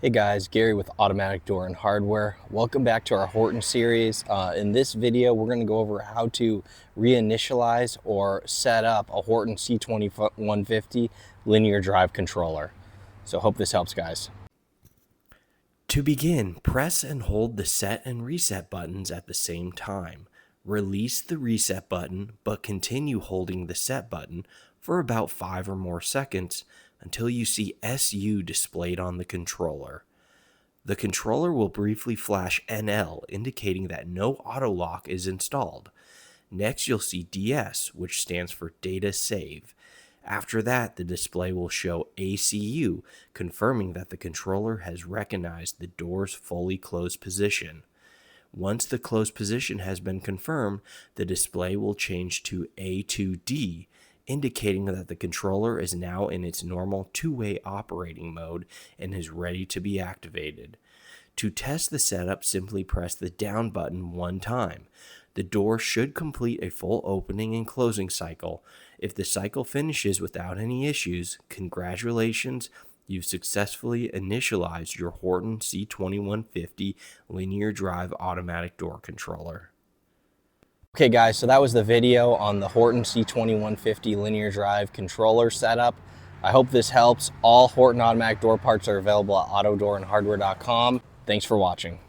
Hey guys, Gary with Automatic Door and Hardware. Welcome back to our Horton series. In this video, we're going to go over how to reinitialize or set up a Horton C2150 linear drive controller. So hope this helps, guys. To begin, press and hold the set and reset buttons at the same time. Release the reset button, but continue holding the set button for about 5 or more seconds until you see SU displayed on the controller. The controller will briefly flash NL, indicating that no auto lock is installed. Next, you'll see DS, which stands for Data Save. After that, the display will show ACU, confirming that the controller has recognized the door's fully closed position. Once the closed position has been confirmed, the display will change to A2D, indicating that the controller is now in its normal two-way operating mode and is ready to be activated. To test the setup, simply press the down button one time. The door should complete a full opening and closing cycle. If the cycle finishes without any issues, congratulations, you've successfully initialized your Horton C2150 linear drive automatic door controller. Okay guys, so that was the video on the Horton C2150 linear drive controller setup. I hope this helps. All Horton automatic door parts are available at autodoorandhardware.com. Thanks for watching.